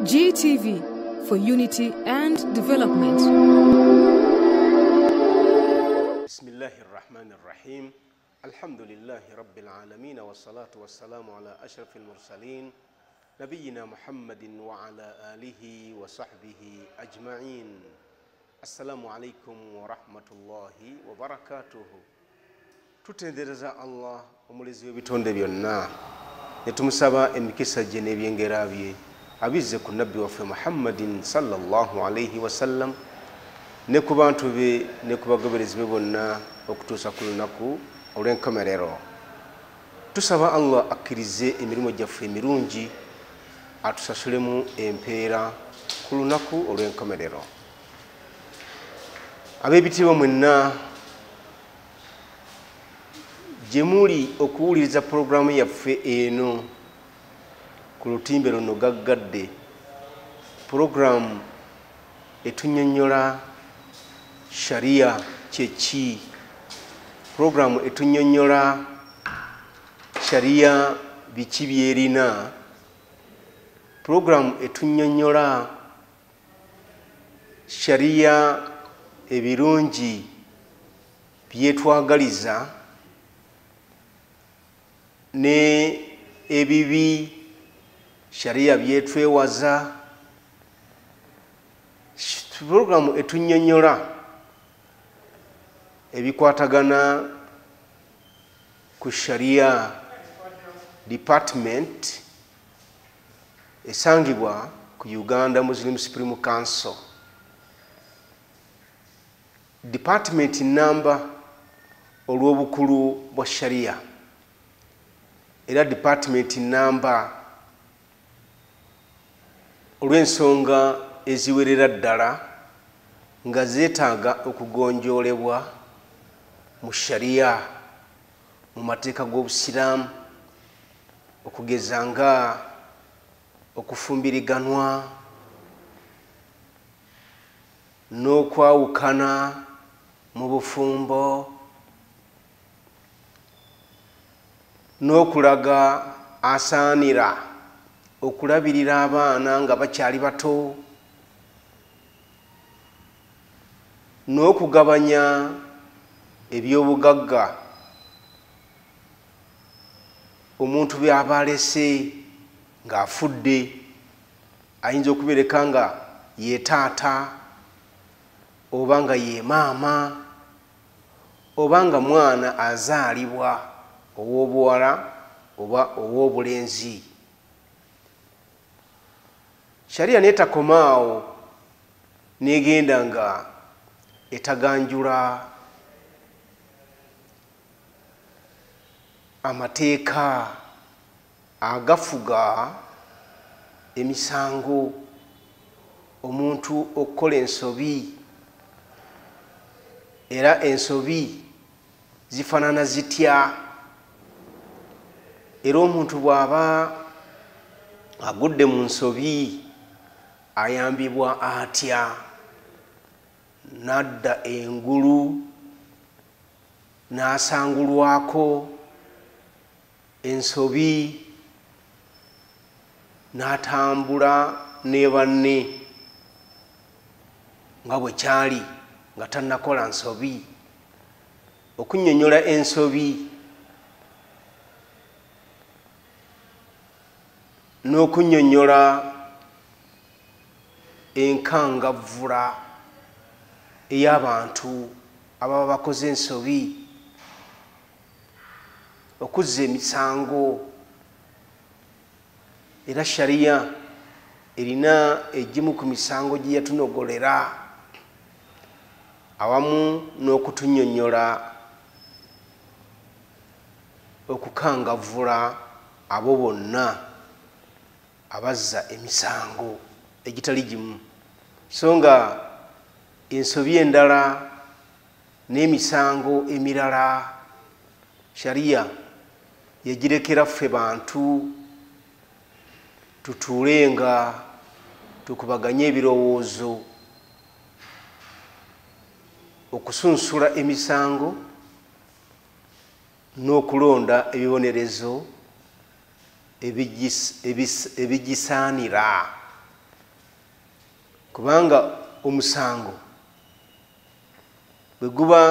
GTV for unity and development. Bismillahirrahmanirrahim. Alhamdulillahi Rabbil Alameen wa salatu wa salamu ala ashrafil mursaleen nabiyyina Muhammadin wa ala alihi wa sahbihi ajma'in. Assalamu alaikum wa rahmatullahi wa barakatuhu. Tutendereza Allah omulezi w'ebitonde byonna ne tumusaba emikisa gye n'ebyengera bye abizze ku nabbi waffe Muhammadin sallallahu alayhi wa sallam ne ku bantu be ne ku bagoberezi be bonna okutuusa ku lunaku olw'enkomerero. Tusaba Allah akkirize emirimu gyaffe emirungi atusasulemu empeera ku lunaku olw'enkomerero. Ab'ebitiibwa mwenna gye muli okuwuliriza puroguramu yaffe eno ku lutimbe luno gaggadde, puroguramu etunnyonnyola sharia kyeki, puroguramu etunnyonnyola sharia biki byerina, puroguramu etunnyonnyola sharia ebirungi byetwagaliza ne ebibi sharia byetwewaza. Puroguramu etunnyonnyola ebikwatagana ku sharia department esangibwa ku Uganda Muslim Supreme Council. Department number olw'obukulu bwa sharia era department number olw'ensonga eziwerera ddala nga zeetaaga okugonjoolebwa mu sharia mu mateeka g'obusiraamu, okugeza nga okufumbiriganwa n'okwawukana mu bufumbo n'okulaga asaanira okulabirira abaana nga bakyali bato, n'okugabanya ebyobugagga omuntu by'aba alese ng'afudde, ayinza okubeereka nga ye taata oba nga ye maama oba nga mwana azaalibwa ow'obuwala oba ow'obulenzi. Sharia n'etakomaawo n'egenda nga etaganjula amateeka agafuga emisango omuntu okukola ensobi, era ensobi zifaanana zitya, era omuntu bw'aba agudde mu nsobi ayambibwa atya, nadda engulu n'asangulwako ensobi n'atambula ne banne nga bwe kyali nga tannakola nsobi. Okunnyonnyola ensobi n'okunnyonnyola enkangavvula ey'abantu ababa bakoze ensobi, okuzza emisango. Era sharia erina egimu ku misango gye yatunogolera awamu n'okutunnyonnyola okukangavvula abo bonna abazza emisango egitali gimu, so nga ensobi endala n'emisango emirala sharia yagirekera ffe bantu tutuule nga tukubaganye ebirowoozo, okusunsula emisango n'okulonda ebibonerezo ebigisaanira kubanga omusango bwe guba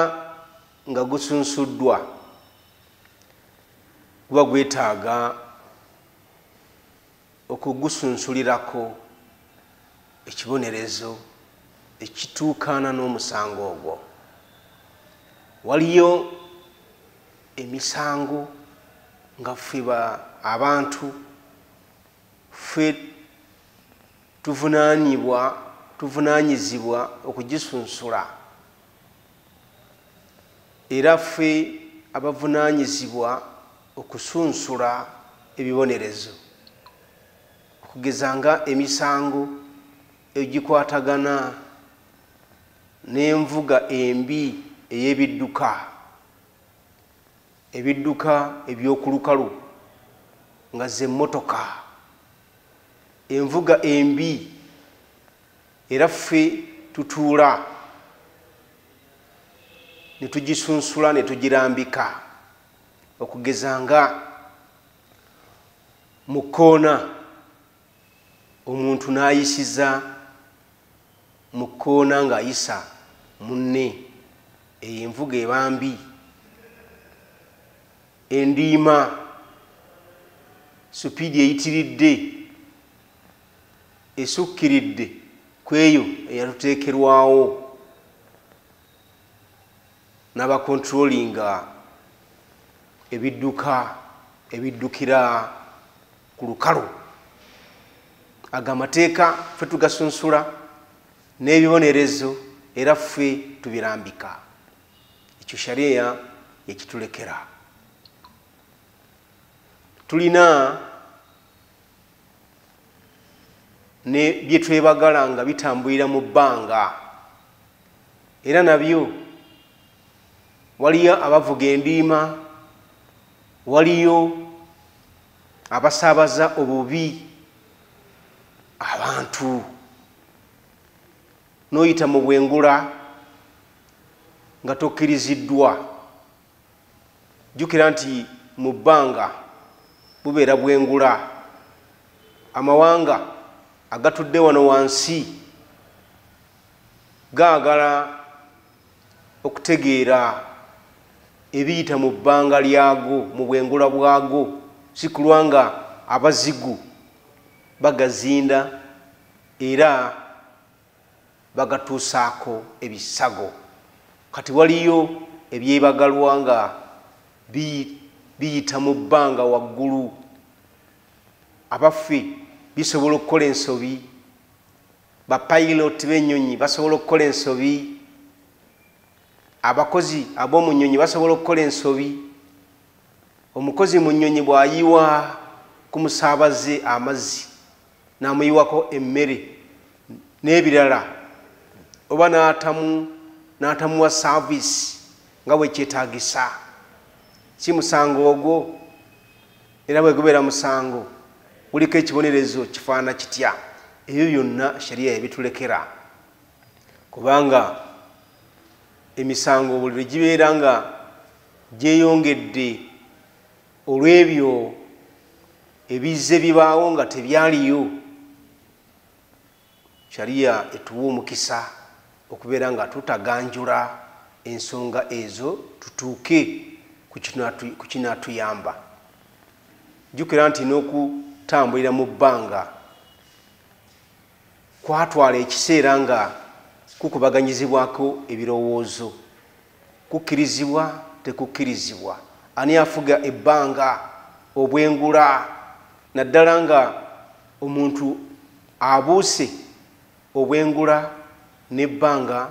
nga gusunsuddwa guba gwetaaga okugusunsulirako ekibonerezo ekituukaana n'omusango ogwo. Waliyo emisango nga ffe abantu ffe tuvunaanyizibwa okugisunsula, era ffe abavunaanyizibwa okusunsula ebibonerezo, okugeza nga emisango egikwatagana n'envuga embi ey'ebidduka, ebidduka eby'okulukalu nga ze mmotoka, envuga embi. Era ffe tutuula ne tugisunsula ne tugirambika, okugeza nga mu kkoona omuntu n'ayisiza mu kkoona ng'ayisa munne, eyo envuga eba mbi. Endiima supiidi eyitiridde esukkiridde ku eyo eyatuteekerwawo n'abakontrolinga ebidduka ebiddukira ku lukalu. Ago amateeka ffe tugasunsula n'ebibonerezo, era ffe tubirambika. Ekyo shariya yekitulekera. Tulina ne bye twebagala nga bitambulira mu bbanga, era nabyo waliyo abavuga endiima, waliyo abasaabaza obubi abantu. N'oyita mu bwengula nga tokkiriziddwa, jjukira nti mu bbanga bubeera bwengula. Amawanga agatudde wano wansi gaagala okutegeera ebiyita mu bbanga lyago, mu bwengula bwago, si kulwa nga abazigu bagazinda era bagatuusaako ebisago. Kati waliyo ebyebagalwa nga biyita mu bbanga waggulu. Abaffe bisobola okukola ensobi, bapayiloti b'ennyonyi basobola okukola ensobi, abakozi ab'omu nnyonyi basobola okukola ensobi. Omukozi mu nnyonyi bw'ayiwa ku musaabaze amazzi n'amuyiwako emmere n'ebirala, oba n'atamuwa saavisi nga bwe kyetaagisa, si musango ogwo? Era bwe gubeera musango kuliko ekibonerezo kifaana kitya? Ebyo byonna shariya yabitulekera, kubanga emisango buli lwe gibeera nga gyeyongedde olw'ebyo ebizze bibaawo nga tebyaliyo, shariya etuwa omukisa okubeera nga tutaganjula ensonga ezo tutuuke ku kinaatuyamba. Jjukira nti n'okutambulira mu bbanga kwatwala ekiseera nga kukubaganyizibwako ebirowoozo, kukkirizibwa tekukkirizibwa, ani afuga ebbanga, obwengula, naddala nga omuntu abuuse obwengula n'ebbanga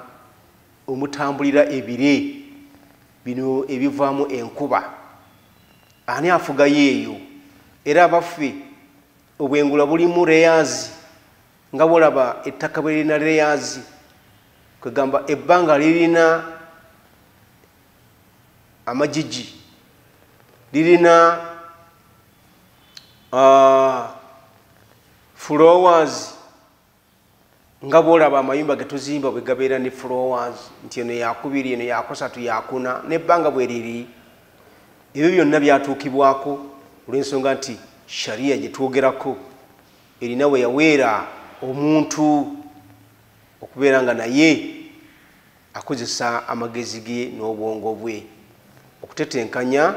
omutambulira ebire bino ebivaamu enkuba, ani afugayo eyo? Era abaffe obwengula bulimu layers, nga bwolaba ettaka bwe lirina layers, kwegamba ebbanga lirina amagigi, lirina flowers, nga bwolaba amayumba getuzimba bwe gabeera ne flowers, nti eno yakubiri, eno yakusatu, yakuna, n'ebbanga bwe liri. Ebyo byonna byatuukibwako olw'ensonga nti shariya gye twogerako erina we yaweera omuntu okubeera nga naye akozesa amagezi ge n'obwongo bwe okutetenkanya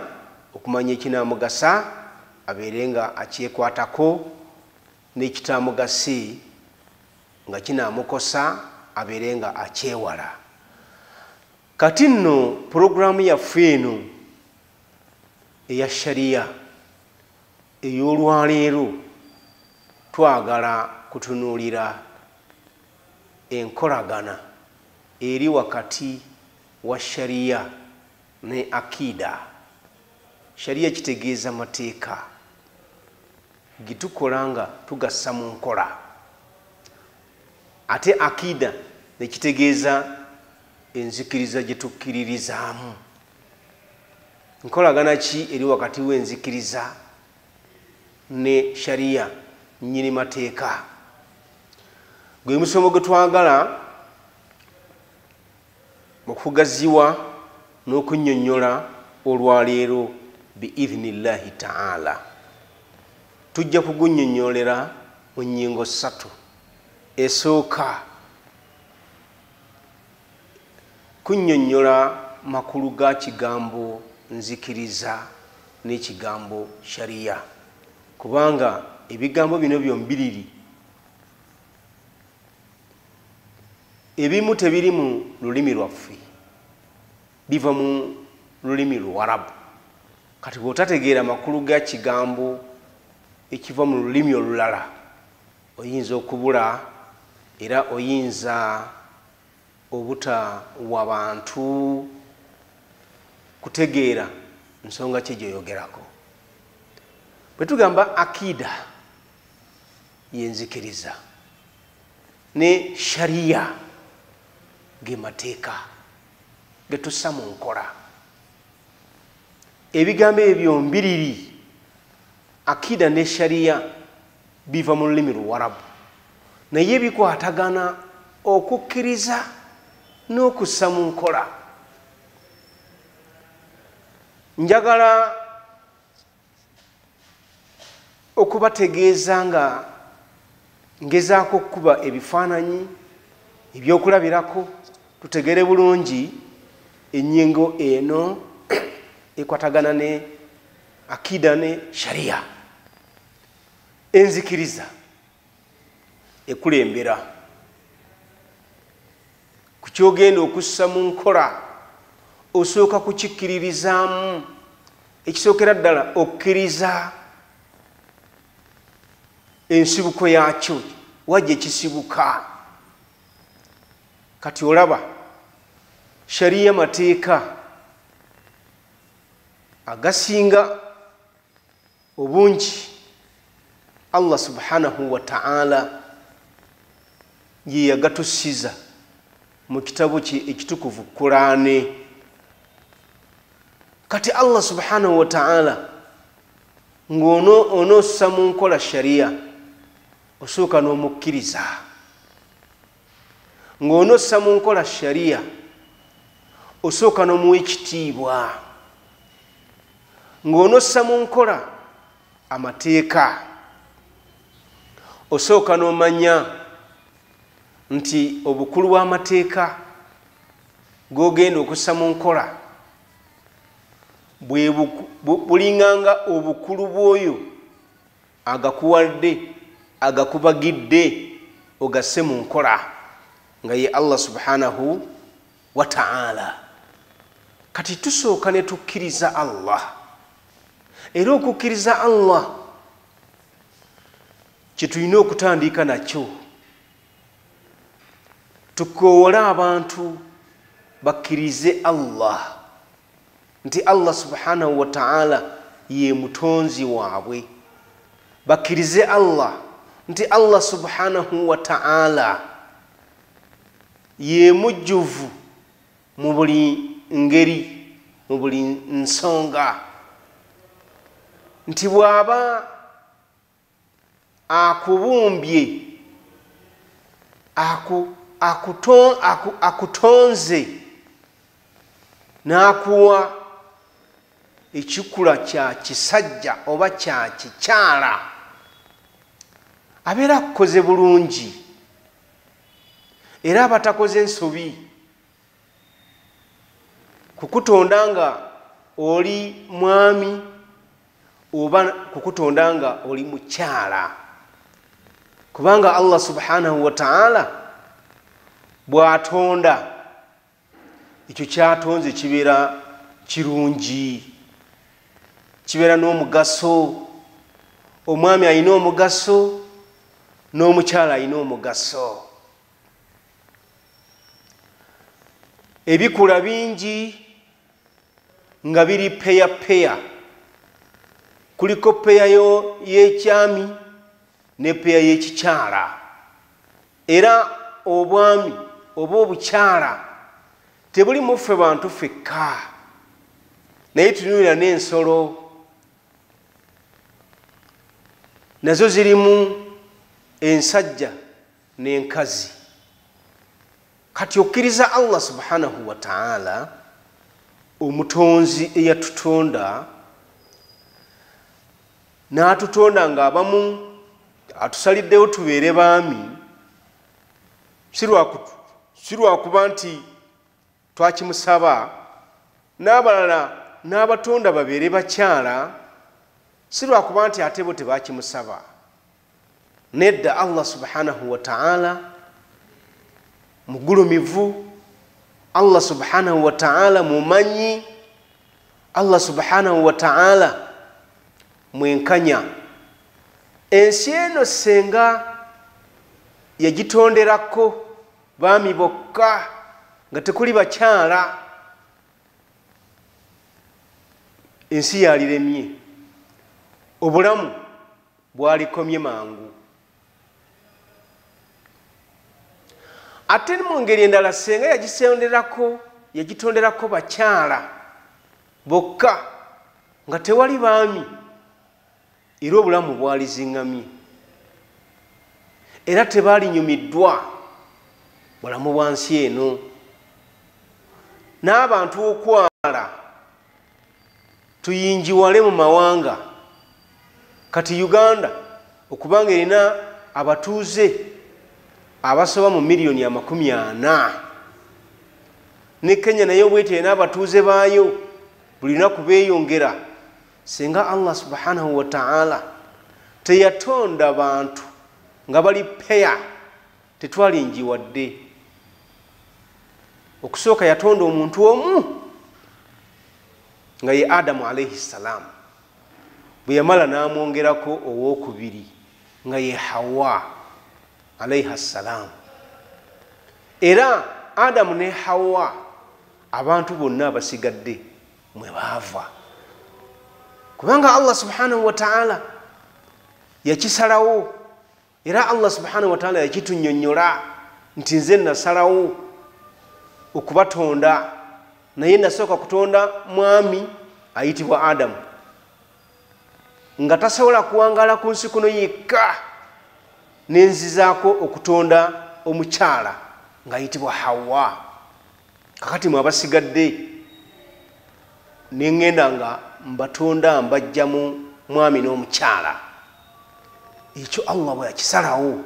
okumanya ekinamugasa abeere nga akyekwatako n'ekitamugase nga kinamukosa abeere nga akyewala. Kati nno puroguramu yaffe eno eya shariya ey'olwaleero twagala kutunuulira enkolagana eri wakati wa shariya ne akida. Shariya kitegeeza mateeka gitukola nga tugassa mu nkola, ate akida nekitegeeza enzikiriza gye tukkiririzaamu. Nkolagana ki eri wakati w'enzikiriza ne shariya nnyini mateeka? Gwe musomo gwe twagala okugaziwa n'okunnyonnyola olwaleero biidhnillahi ta'ala. Tujja kugunnyonnyolera mu nnyingo 3. Esooka kunnyonnyola makulu ga kigambo nzikiriza n'ekigambo shariya, kubanga ebigambo bino byombiriri ebimu tebiri mu lulimi lwaffe, biva mu lulimi Luwarabu. Kati bw'otategeera makulu ga kigambo ekiva mu lulimi olulala oyinza okubula, era oyinza obutawa bantu kutegeera nsonga ki gyoyogerako. Bwe tugamba akida yenzikiriza ne shariya ge mateeka getussa mu nkola, ebigambo ebyo mbiriri akida ne shariya biva mu lulimi Luwarabu, naye bikwatagana okukkiriza n'okussa mu nkola. Njagala okubategeeza nga ngezaako okukuba ebifaananyi ebyokulabirako tutegere bulungi ennyingo eno ekwatagana ne akida ne shariya. Enzikiriza ekulembera ku kyogenda okussa mu nkola, osooka kukikkiririzaamu. Ekisookera ddala okkiriza ensibuko yakyo, wajja ekisibuka. Kati olaba shariya mateeka agasinga obungi Allah subhanahu wa ta'ala ye yagatusiza mu kitabu kye ekitukuvu Qur'ani. Kati Allah subhanahu wa ta'ala ng'onossa mu nkola shariya osooka n'omukkiriza, ng'onossa mu nkola shariya osooka n'omuwa ekitiibwa, ng'onossa mu nkola amateeka osooka n'omanya nti obukulu bw'amateeka g'ogenda okussa mu nkola bulinganga obukulu bw'oyo agakuwadde agakubagidde ogasse mu nkola nga ye Allah subhanahu wa ta'ala. Kati tusooka ne tukkiriza Allah, era okukkiriza Allah kyetulina okutandika nakyo. Tukoowole abantu bakkirize Allah nti Allah subhanahu wa ta'ala ye mutonzi waabwe, bakkirize Allah nti Allah subhanahu wa ta'ala ye mujjuvu mu buli ngeri, mu buli nsonga, nti bw'aba akubumbye akutonze n'akuwa ekikula kya kisajja oba kya kikyala, abeera akukoze bulungi, era abatakoze ensobi kukutonda nga oli mwami oba kukutonda nga oli mukyala, kubanga Allah subhanahu wa ta'ala bw'atonda ekyo kyatonze kibeera kirungi, kibeera n'omugaso. Omwami alina omugaso, n'omukyala alina omugaso. Ebikula bingi nga biri peya. Kuliko peya y'ekyami ne peya y'ekikyala. Era obwami oba obukyala tebuli mu ffe bantu ffekka, naye tunuulira n'ensolo nazo zirimu ensajja n'enkazi. Kati okkiriza Allah subhanahu wa ta'ala omutonzi eyatutonda, n'atutonda nga abamu atusaliddewo tubeere baami, si lwakuba nti twakimusaba, n'abalala n'abatonda babeere bakyala, si lwakuba nti ate bo tebakimusaba. Nedda, Allah subhanahu wa ta'ala mugulumivu, Allah subhanahu wa ta'ala mumanyi, Allah subhanahu wa ta'ala mwenkanya. Ensi eno senga yagitonderako baami bokka nga tekuli bakyala, ensi yaliremye, obulamu bwalikomye mangu. Ate mu ngeri endala senga yagitonderako bakyala bokka nga tewali baami, era obulamu bwalizingamye, era tebalinyumiddwa bulamu bwa nsi eno. N'abantu okwala tuyinjiwale mu mawanga. Kati Uganda okubanga erina abatuuze abasoba mu miliyoni 40, ne Kenya nayo bwete erina abatuuze baayo buli lunaku beeyongera. Senga Allah subhanahu wa ta'ala teyatonda bantu nga bali peya, tetwalinjiwadde. Okusooka yatonda omuntu omu nga ye Adamu alayhi salam, bwe yamala n'amwongerako owokubiri nga ye Hawa alayhi salam. Era Adamu ne Hawa abantu bonna abasigadde mwe baava, kubanga Allah subhanahu wa ta'ala yakisalawo, era Allah subhanahu wa ta'ala yakitunyonnyola nti nze nasalawo okubatonda, naye nasooka kutonda mwami ayitibwa Adamu, nga tasobola kuwangala ku nsi kuno yekka, nenzizaako okutonda omukyala ng'ayitibwa Hawa. Kakati mwe abasigadde neŋŋenda nga mbatonda mbajjamu mwami n'omukyala. Ekyo Allah bwe yakisalawo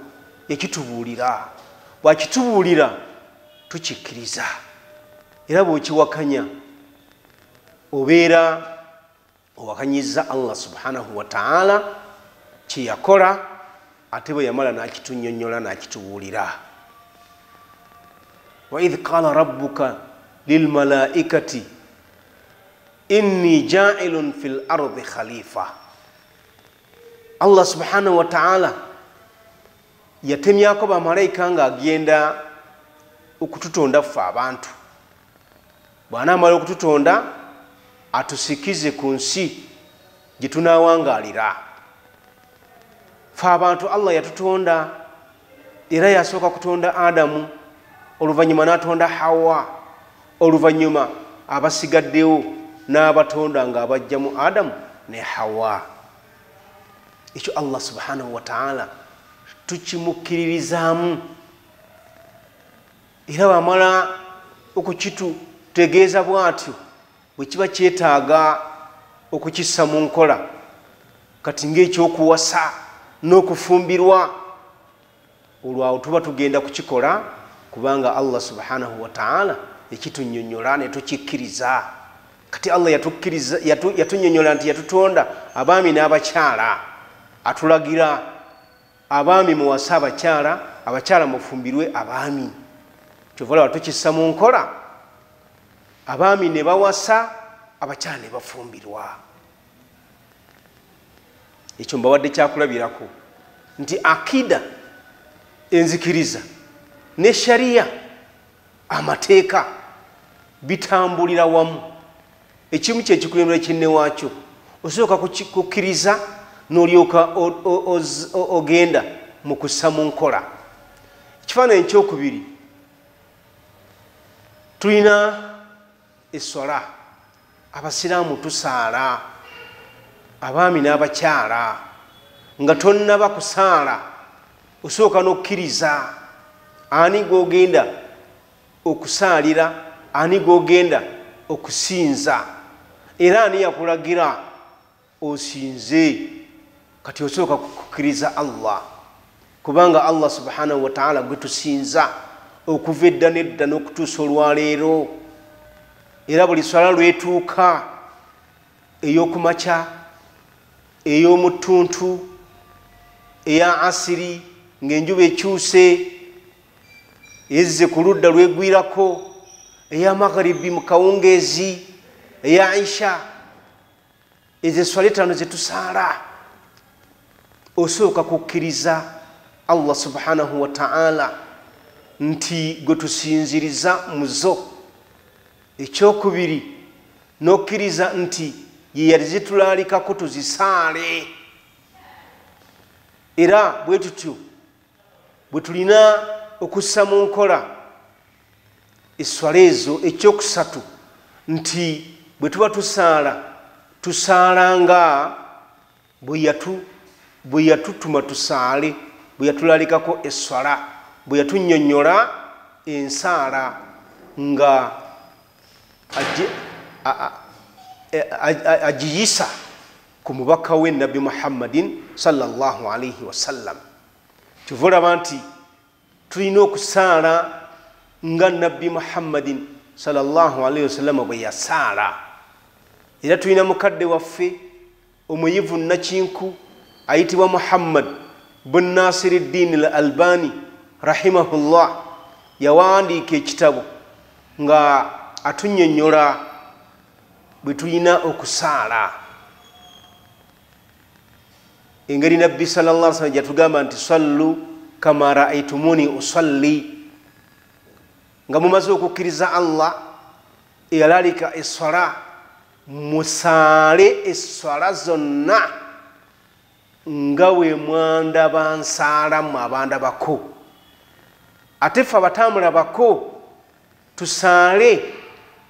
yakitubuulira, bw'akitubuulira tukikkiriza, era bw'okiwakanya obeera owakanyiza Allah subhanahu wa ta'ala kye yakola, ate bwe yamala n'akitunnyonnyola n'akitubuulira. Wa idh qala rabbuka lilmalaikati inni ja'ilun fil ardi khalifa. Allah subhanahu wa ta'ala yatemyako bamalayika nga agenda okututonda ffe abantu. Bw'anaamala okututonda atusikize ku nsi gye tunaawangaalira. Ffe abantu Allah yatutonda, era yasooka kutonda Adamu, oluvannyuma n'atonda Hawa, oluvannyuma abasigaddewo n'abatonda nga abajjamu Adamu ne Hawa. Ekyo Allah subhanahu wa ta'ala tukimukkiririzaamu, era bamala okukitutegeeza bw'atyo bwe kiba kyetaaga okukissa mu nkola, kati ng'ekyokuwasa n'okufumbirwa, olwawo tuba tugenda kukikola kubanga Allah subhanahu wa ta'ala ekitunyonnyola ne tukikkiriza. Kati Allah yatukkiriza yatunyonnyola nti yatutonda abaami n'abakyala, atulagira abaami muwasa abakyala, abakyala mufumbirwe abaami. Kyovala tukissa mu nkola, abaami ne bawasa, abakyala ne bafumbirwa. Ekyo mbawadde kyakulabirako nti akida, enzikiriza ne sharia, amateeka bitambulira wamu. Ekimu kyekikulembera kinne waakyo. Osooka kukkiriza n'olyoka ogenda mu kussa mu nkola. Ekifaananyi ekyokubiri, tulina essola. Abasiraamu tusaala, abaami n'abakyala. Nga tonnaba kusaala osooka n'okkiriza ani gw'ogenda okusaalira, ani gw'ogenda okusinza, era ani yakulagira osinze. Kati osooka kukkiriza Allah, kubanga Allah subhanahu wa ta'ala gwe tusinza okuva edda n'edda n'okutuusa olwaleero. Era buli swala lwetuuka, ey'okumakya, ey'omutuntu, eya asiri ng'enjuba ekyuse, ezze ku ludda lwegwirako, eya magharibi mu kawungeezi, eya isha, ezo eswala etaano ze tusaala. Osooka kukkiriza Allah subhanahu wa ta'ala nti gwe tusinziriza muzo. Ekyokubiri, n'okkiriza nti ye yali zitulaalikako tuzisaale. Era bwe tutyo bwe tulina okussa mu nkola esswala ezo. Ekyokusatu nti bwe tuba tusaala, tusaalanga bwe yatutuma tusaale, bwe yatulalikako esswala, bwe yatunnyonnyola ensaala nga agiyisa ku mubaka we Nabbi Muhammadin sallallahu alayhi wasallam. Kyova olaba nti tulina okusaala nga Nabbi Muhammadin sallallahu alayhi wasallam bwe yasaala. Era tulina mukadde waffe omuyivu nakinku ayitibwa Muhammad bin Nasiruddin al-Albani rahimahullah. Yawandiika ekitabo nga atunnyonnyola bwe tulina okusaala. Engeri Nabbi sallallahu alayhi wasallam gyatugamba nti sallu kama raaitumuni usalli. Nga mumaze okukkiriza Allah eyalalika esswala, musaale esswala zonna nga we mwandaba nsaalamu abandabako. Ate ffe abatamulabako tusaale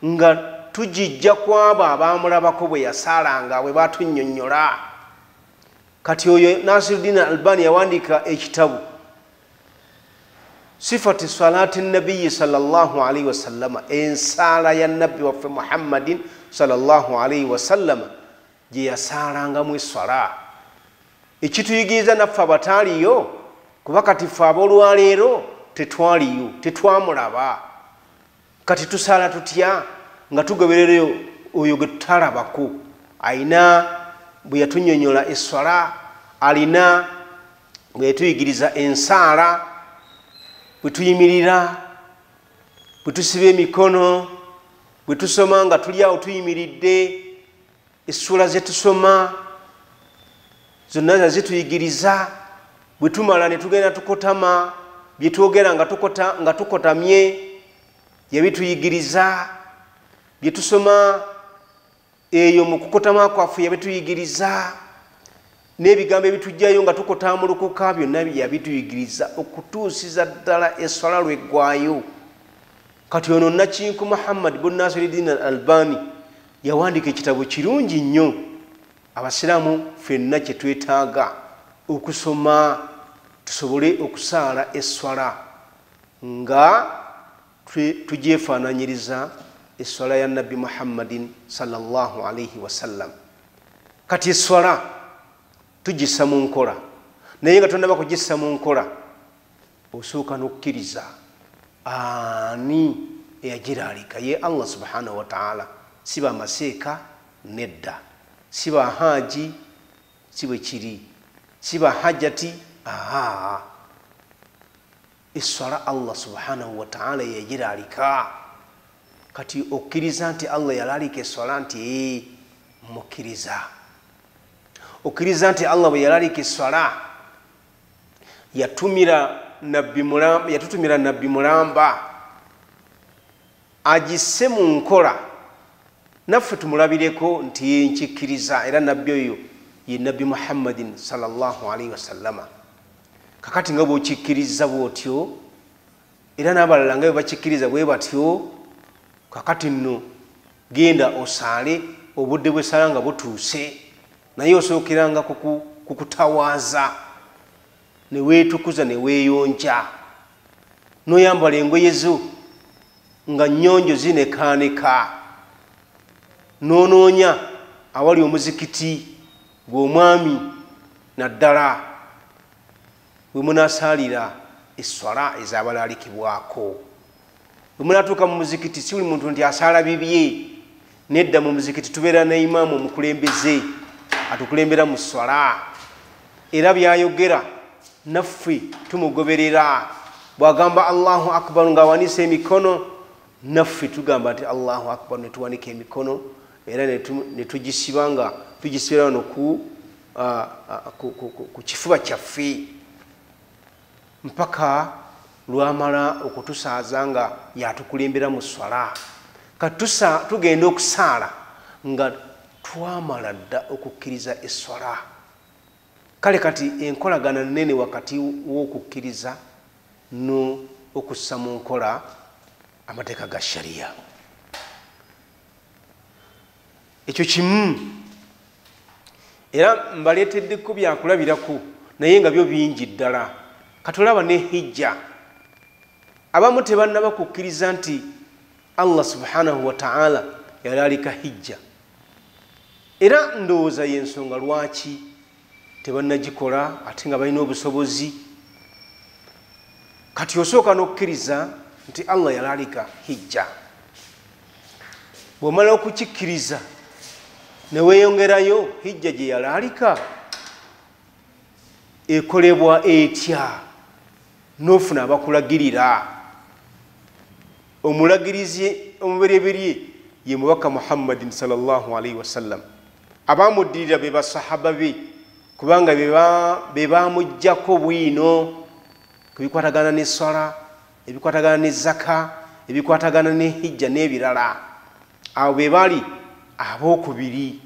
nga tugijja ku abo abamulabako bwe yasaalanga, bwe batunnyonnyola. Kati oyo Nasiruddin Albani yawandiika ekitabu Sifati salati nabiyyi sallallahu alayhi wasallama, ensaala ya nabbi waffe Muhammadin sallallahu alayhi wasallama gye yasaalangamu esswala. Ekituyigiriza naffe abataaliyo, kuba kati ffe ab'olwaleero tetwaliyo, tetwamulaba. Kati tusaala tutya nga tugoberera oyo gwe tutalabako? Alina bwe yatunnyonnyola esswala, alina bwe yatuyigiriza ensaala, bwe tuyimirira, bwe tusiba emikono, bwe tusoma nga tuli awo tuyimiridde, essula ze tusoma zonna zituyigiriza. Bwe tumala ne tugenda tukotama, bye twogera nga tukotamye yabituyigiriza. Bye tusoma eyo mu kukotama kwaffe yabituyigiriza. N'ebigambo ebitujjayo nga tukotamulukuka byonna yabituyigiriza okutuusiza ddala esswala lweggwayo. Kati ono nakinku Muhammad bin Nasiruddin al-Albani yawandiika ekitabo kirungi nnyo. Abasiraamu ffenna kye twetaaga okusoma tusobole okusaala esswala nga tugyefaananyiriza esswala ya Nabbi Muhammadin sallallahu alayhi wasallam. Kati esswala tugissa mu nkola, naye nga tonnaba kugissa mu nkola osooka n'okkiriza ani eyagiraalika ye Allah subhanahu wa ta'ala, siba amaseeka nedda, siba haji sibe kiri, siba hajati esswala Allah subhanahu wa ta'ala yagiraalika. Kati okkiriza nti Allah yalaalika esswala nti mukkiriza, okkiriza nti Allah bwe yalaalika esswala yatutumira nabbi mulamba agisse mu nkola, naffe tumulabireko nti nkikkiriza, era nabbi oyo ye nabbi Muhammadin sallallahu alaihi wasallama. Kakati nga bw'okikkiriza bw'otyo era n'abalala nga bwe bakikkiriza bwe batyo, kakati nno genda osaale, obudde bw'essala nga butuuse, naye osookeranga kukutawaaza ne weetukuza ne weeyonja, n'oyambala engoye zo nga nnyonjo zinekaaneka, n'onoonya awali omuzikiti gw'omwami naddala bwe munaasaalira esswala ez'abalaalikibwako. Bwe munaatuuka mu muzikiti si buli muntu nti asaala bibye, nedda mu muzikiti tubeera ne imaamu omukulembeze atukulembera mu swala, era byayogera naffe tumugoberera. Bw'agamba Allahu akbar ng'awanisa emikono, naffe tugamba nti Allahu akbar ne tuwanika emikono, era ne tugisiba nga tugisibira wano ku kifuba kyaffe mpaka lwamala okutusaaza nga yatukulembera mu swala. Kati tugenda okusaala nga twamala dda okukkiriza esswala. Kale kati enkolagana nnene wakati w'okukkiriza n'okussa mu nkola amateeka ga shariya. Ekyo kimu, era mbaleeteddeko byakulabirako naye nga byo bingi ddala. Katulaba ne hijja, abamu tebannaba kukkiriza nti Allah subhanahu wa ta'ala yalaalika hijja, era ndowooza y'ensonga lwaki tebannagikola ate nga balina obusobozi. Kati osooka n'okkiriza nti Allah yalaalika hijja, bw'omala okukikkiriza ne weeyongerayo hijja gye yalaalika ekolebwa etya, n'ofuna abakulagirira. Omulagirizi omubereberye ye mubaka Muhammadin sallallahu alaihi wasallam, abamuddirira be basahaba be, kubanga be bamuggyako bwino ku bikwatagana n'esswala, ebikwatagana n'ezzaka, ebikwatagana ne hijja n'ebirala. Abo be bali abookubiri.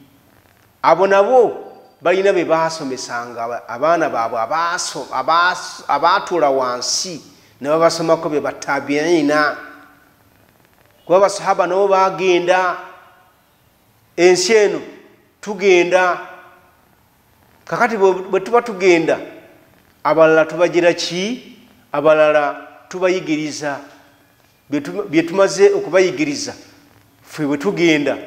Abo nabo balina be baasomesanga abaana baabwe abaatuula wansi ne babasomako be batabiina. Kuba basahaba nabo bagenda ensi eno, tugenda. Kakati bwe tuba tugenda, abalala tubagira ki? Abalala tubayigiriza. Bye tumaze okubayigiriza ffe bwe tugenda,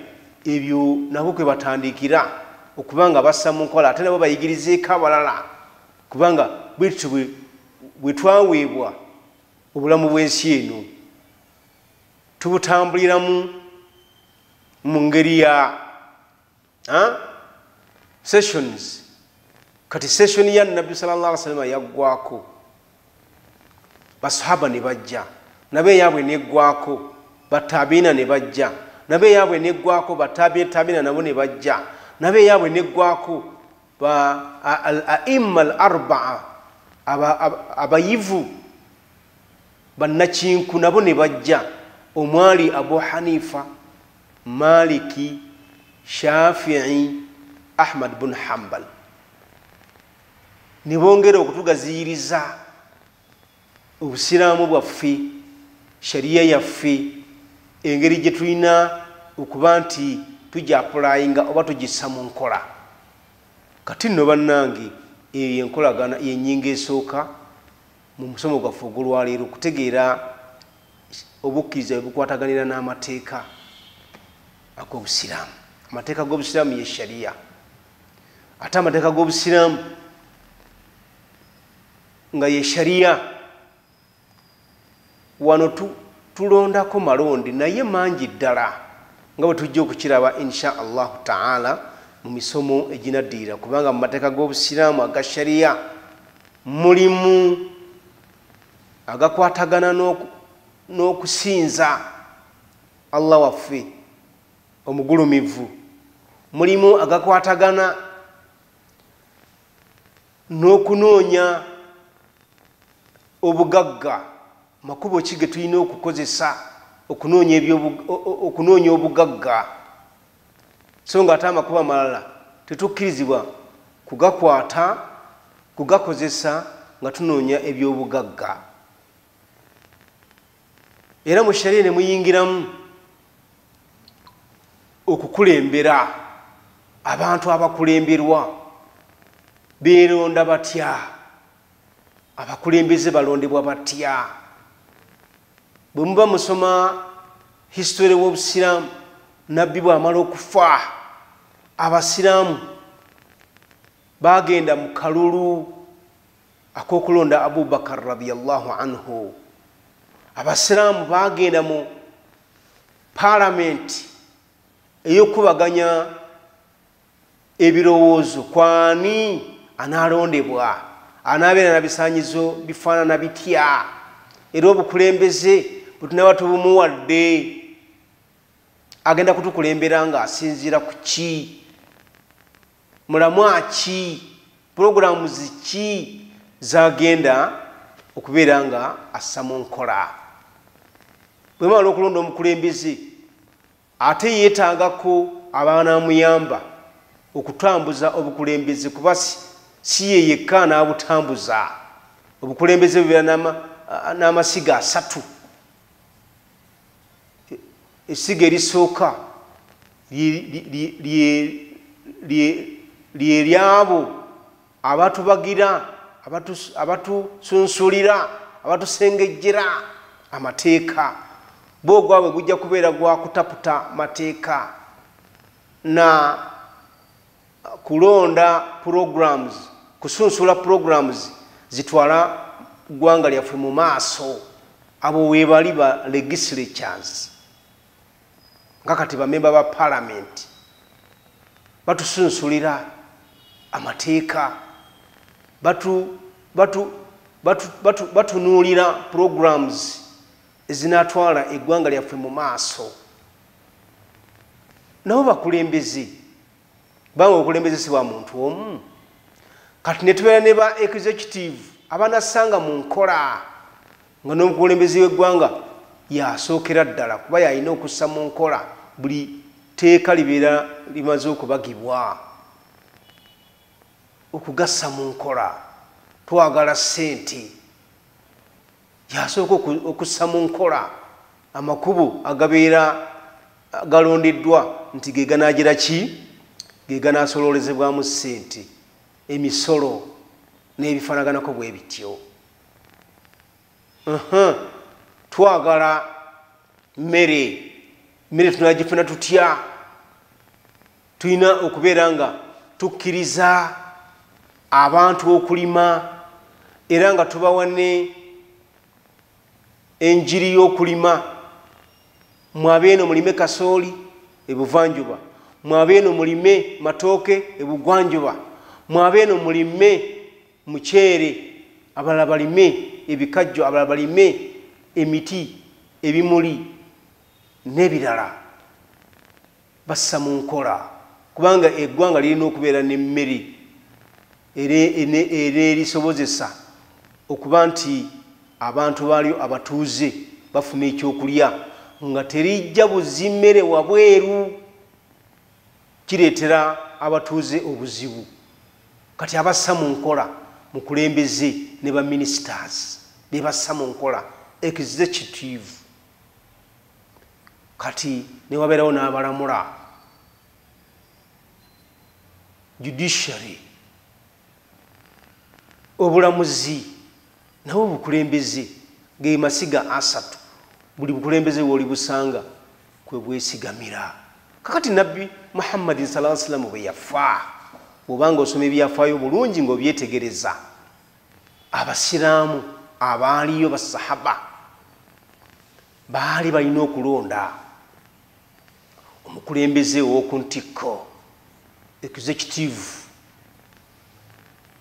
ebyo nabo kwe batandikira okubanga bassa mu nkola, ate nabo bayigirizeeko abalala, kubanga bwetyo bwe twaweebwa obulamu bw'ensi eno tubutambuliramu mu ngeri ya sessions. Kati session ya Nabbi sallallahu alaihi wasallam yaggwako, basahaba ne bajja, nabe yaabwe neggwako, batabiina ne bajja, nabe yaabwe neggwako, batabiina nabo ne bajja, nabe yaabwe neggwako, al-a'imma al-arba'a, abayivu bannakinku nabo ne bajja, omwali Abu Hanifa, Maliki, Shafi'i, Ahmad bin Hanbal. Ne bongera okutugaziyiriza obusiraamu bwaffe, shariya yaffe, engeri gye tulina okuba nti tujja apulayinga oba tugissa mu nkola. Kati nno bannange, eyo enkolagana yennyinga esooka mu musomo gwaffe ogw'olwaleero, okutegeera obukkiriza bwe bukwataganira n'amateeka ag'obusiraamu. Amateeka g'obusiraamu ye shariya, ate amateeka g'obusiraamu nga ye shariya wano tulondako malondi naye mangi ddala nga bwe tujja okukiraba insha allahu taala mu misomo eginaddirira, kubanga mu mateeka g'obusiraamu aga shariya mulimu agakwatagana n'okusinza Allah waffe omugulumivu, mulimu agakwatagana n'okunoonya obugagga. Makubo ki ge tulina okukozesa okunoonya obugagga, so nga ate amakubo amalala tetukkirizibwa kugakozesa nga tunoonya ebyobugagga. Era mu shariya ne muyingiramu okukulembera. Abantu abakulemberwa beeronda batya? Abakulembeze balondebwa batya? Bwe muba musoma history w'obusiraamu, nabbi bw'amala okufa, abasiraamu bagenda mu kalulu ak'okulonda Abubakar radiyallahu anhu. Abasiraamu bagenda mu parliament ey'okubaganya ebirowoozo kwani anaalondebwa, anaabeera na bisaanyizo bifaanana bitya, era obukulembeze butunaba tubumuwadde agenda kutukulembera nga asinziira ku ki, mulamwa ki, programs ki zagenda okubeera nga assa mu nkola. Bwe mala okulonda omukulembeze ate yeetaagako abanamuyamba okutambuza obukulembeze, kuba si ye yekka n'abutambuza. Obukulembeze bubeera n'amasiga 3. Essiga erisooka ly'eryabo abatubagira, abatusunsulira, abatusengejjera amateeka. Bo gwabwe gujja kubeera gwa kutaputa mateeka na kulonda programs, kusunsula programs zitwala ggwanga lyaffe mu maaso. Abo weebali ba legislatures nga kati bamemba ba parliament batusunsulira amateeka, batunuulira programs ezinatwala eggwanga lyaffe mu maaso. Nabo bakulembeze, banga obukulembeze si bwa muntu omu. Kati ne tubeera ne ba executive abanasanga mu nkola nga n'omukulembeze w'eggwanga yasookera ddala, kuba yalina okussa mu nkola buli teeka libeera limaze okubagibwa, okugassa mu nkola. Twagala ssente, yasooka okussa mu nkola amakubo agabeera galondeddwa nti ge ganaagira ki, ge ganaasololezebwamu ssente, emisolo n'ebifaanaganako bwe bityo. Twagala mmere tunagifuna tutya? Tulina okubeera nga tukkiriza abantu okulima era nga tubawa ne enjiri y'okulima. Mwabeeno mulime kasooli ebuvanjuba, mwabeeno mulime matooke ebugwanjuba, mwabeeno mulime muceere, abalala balime ebikajjo, abalala balime emiti, ebimuli n'ebirala. Bassa mu nkola, kubanga eggwanga lirina okubeera n'emmere era erisobozesa okuba nti abantu baalyo abatuuze bafuna ekyokulya nga terijja buzimmere wabweru, kireetera abatuuze obuzibu. Kati abassa mu nkola mukulembeze ne ba ministers be bassa mu nkola executive. Kati ne wabeerawo n'abalamula judiciary, obulamuzi nabo bukulembeze, ge masiga 3. Buli bukulembeze bw'oli busanga kwe bwesigamira. Kakati nabbi Muhammadin sallallahu alaihi wasallam bwe yafa, bw'obanga osoma ebyafaayo bulungi ng'obyetegereza, abasiraamu abaaliyo basahaba baali balina okulonda omukulembeze ow'oku ntikko executive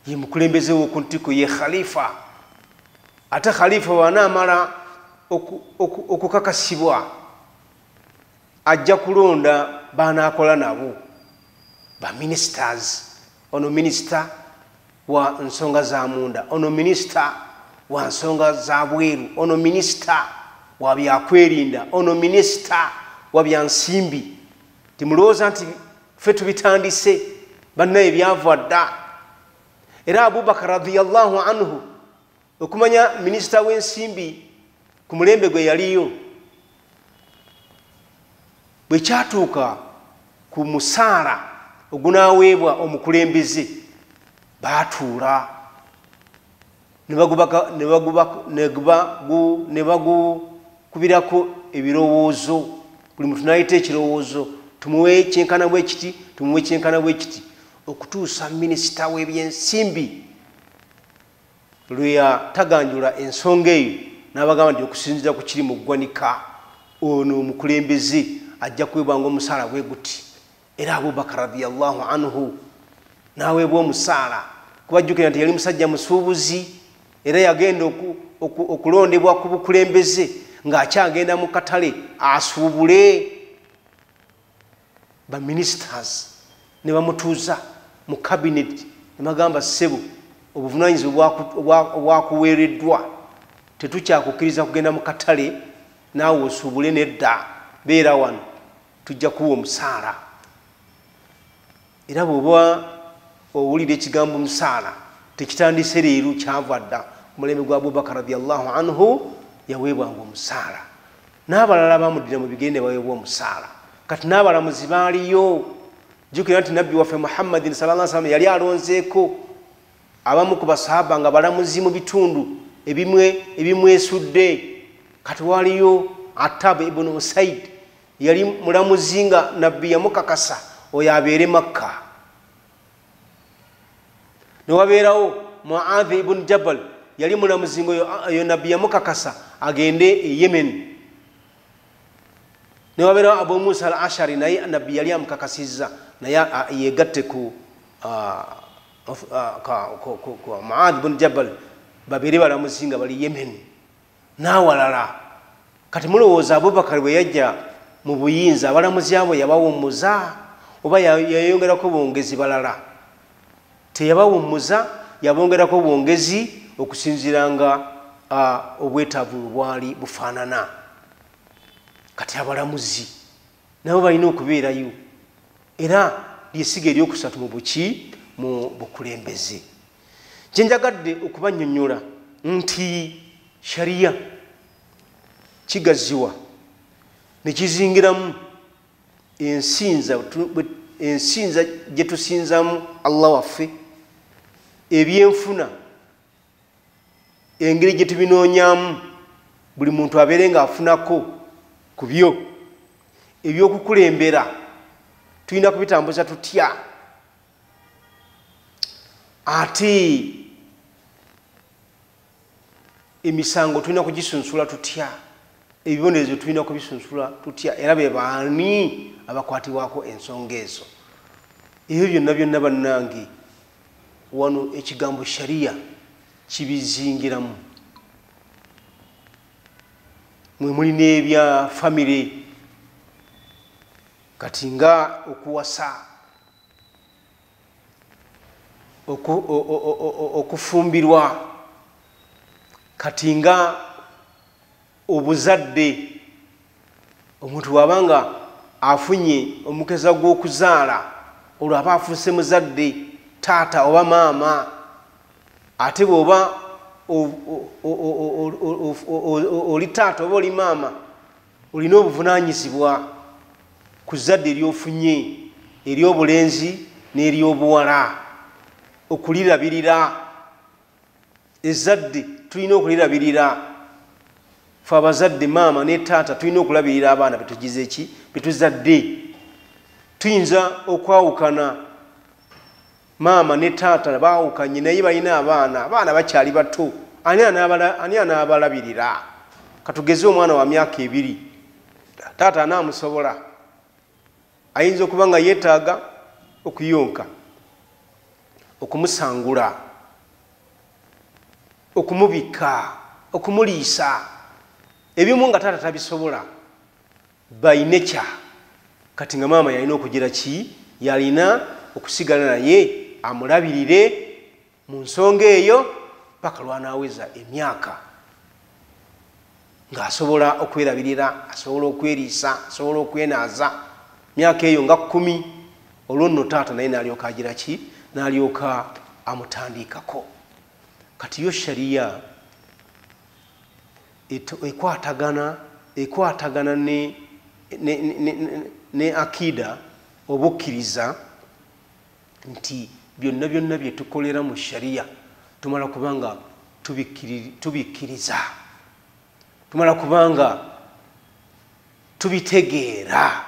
ye mukulembeze w'oku ntikko ye khalifa ate khalifa wanaamala okukakasibwa ajja kulonda banaakola nabo ba ministers ono minisita wa nsonga za munda ono minisita wa nsonga za bweru ono minisita wa byakwerinda ono minisita wa byansimbi timulowooza nti ffe tubitandise bannaye byava dda era Abubakar radiyallahu anhu okumanya minisita w'ensimbi ku mulembe gwe yaliyo bwe kyatuuka ku musaala ogunaaweebwa omukulembeze baatuula ne bagukubirako ebirowoozo buli muntu n'ayita ekirowoozo tumuwe kyenkana bwekiti tumuwe kyenkana bwekiti okutuusa minisita w'ebyensimbi lwe yataganjula ensonga eyo n'abagamba nti okusinziira ku kiri mu ggwanika ono omukulembeze ajja kuweebwanga omusaala bwe guti era Abubakar radiyallahu anhu n'aweebwa omusaala kubajjukira nti yali musajja musuubuzi era yagenda okulondebwa ku bukulembeze ng'akyagenda mu katale asuubule ba ministers ne bamutuuza mu cabinet ne bagamba ssebo obuvunaanyizibwa obwakuweereddwa tetukyakukkiriza kugenda mu katale naawe osuubule nedda beera wano tujja kuwa omusaala era bw'oba owulira ekigambo omusaala tekitandise leero kyava dda ku mulembe gwa Abubakar radiyallahu anhu yaweebwanga omusaala n'abalala bamuddira mu bigende baweebwa omusaala kati n'abalamuzi baaliyo jjukira nti nabbi waffe Muhammadin sallallahu alaihi wasallam yali alonzeeko abamu ku basahaba nga balamuzi mu bitundu ebimwesudde kati waliyo Attab ibn Usaid yali mulamuzi nga nabbi yamukakasa oyo abeere Makka ne wabeerawo Muadh ibn Jabal yali mulamuzi nga oyo nabbi yamukakasa agende e Yemen ne wabeerawo Abu Musa al-Ashari naye nabbi yali amukakasizza naye yegatte ku Muadh ibn Jabal babeere balamuzi nga bali Yemen n'awalala kati mulowooza Abubakar bwe yajja mu buyinza abalamuzi abo yabawummuza oba yayongerako bwongezi balala teyabawummuza yabongerako bwongezi okusinziranga obwetaavu bwali bufaanana kati abalamuzi nabo balina okubeerayo era lyesiga eryokusatu mu buki mu bukulembeze kye njagadde okubannyonnyola nti shariya kigaziwa ne kizingiramu ensinza gye tusinzamu Allah waffe ebyenfuna engeri gye tubinoonyamu buli muntu abeere ng'afunako ku byo ebyokukulembera tulina kubitambuza tutya ate emisango tulina kugisunsula tutya ebibonerezo tulina kubisunsula tutya era be baani abakwatibwako ensonga ezo ebyo byonna byonna bannange wano ekigambo shariya kibizingiramu mwe muli n'ebya famire kati nga okuwasa okufumbirwa kati nga obuzadde omuntu wabanga afunye omukeza gw'okuzaala olwo aba afuuse muzadde taata oba maama ate bw'oba oli taata oba oli maama olina obuvunaanyizibwa ku zadde eryofunye ery'obulenzi n'ery'obuwala okulirabirira ezadde tulina okulirabirira fe abazadde maama ne taata tulina okulabirira abaana betugize ki betuzadde tuyinza okwawukana maama ne taata baawukanye naye balina abaana bakyali bato ani anaabalabirira katugeze omwana wa myaka 2 taata anaamusobola ayinza okuba nga yeetaaga okuyonka okumusangula okumubika okumuliisa ebimu nga taata tabisobola by nature kati nga maama yalina okugira ki yalina okusigala naye amulabirire mu nsonga eyo paka lwanaaweza emyaka ng'asobola okwerabirira asobola okweriisa asobola okwenaaza myaka eyo nga 10 olwo nno taata naye n'alyoka agira ki n'alyoka amutandikako kati yo shariya ekwatagana ne akida obukkiriza nti byonna byonna bye tukolera mu shariya tumala kubanga tubikkiriza tumala kubanga tubitegeera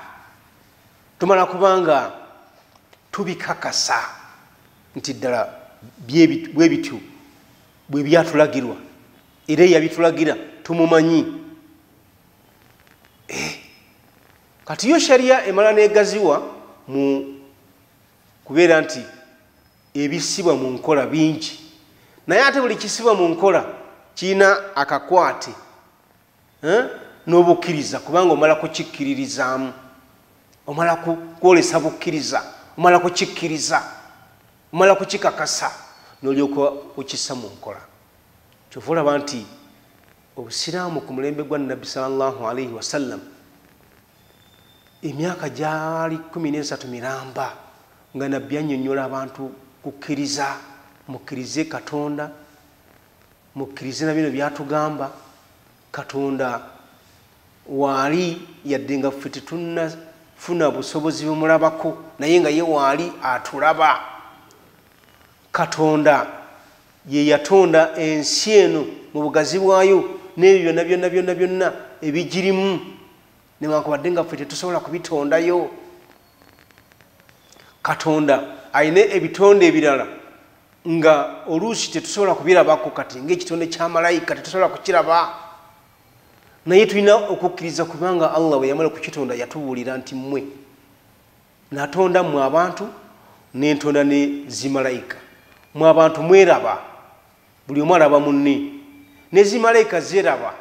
tumala kubanga tubikakasa nti ddala bwe bityo bwe byatulagirwa era yabitulagira tumumanyi kati yo shariya emala negaziwa mu kubeera nti ebisibwa mu nkola bingi naye ate buli kisibwa mu nkola kiina akakwate n'obukkiriza kubanga omala kukikkiririzaamu omala kwolesa bukkiriza omala kukikkiriza omala kukikakasa n'olyoka okissa mu nkola kyova olaba nti obusiraamu ku mulembe gwa nabbi sallallahu alaihi wasallam emyaka gyali 13 miramba nga nabbi annyonnyola abantu kukkiriza mukkirize katonda mukkirize na bino byatugamba katonda waali yadde nga ffe tetunnafuna busobozi bumulabako naye nga ye waali atulaba katonda ye yatonda ensi eno mu bugazi bwayo n'ebyo byonna ebigirimu newankubadde nga ffe tetusobola kubitondayo katonda ayina ebitonde ebirala nga oluusi tetusobola kubirabako kati ng'ekitonde kya malayika tetusobola kukiraba naye tulina okukkiriza kubanga Allah bwe yamala kukitonda yatubuulira nti mmwe natonda mmwe abantu nentonda ne zimalayika mmwe abantu mweraba buli omu alaba munne ne zimalayika zeraba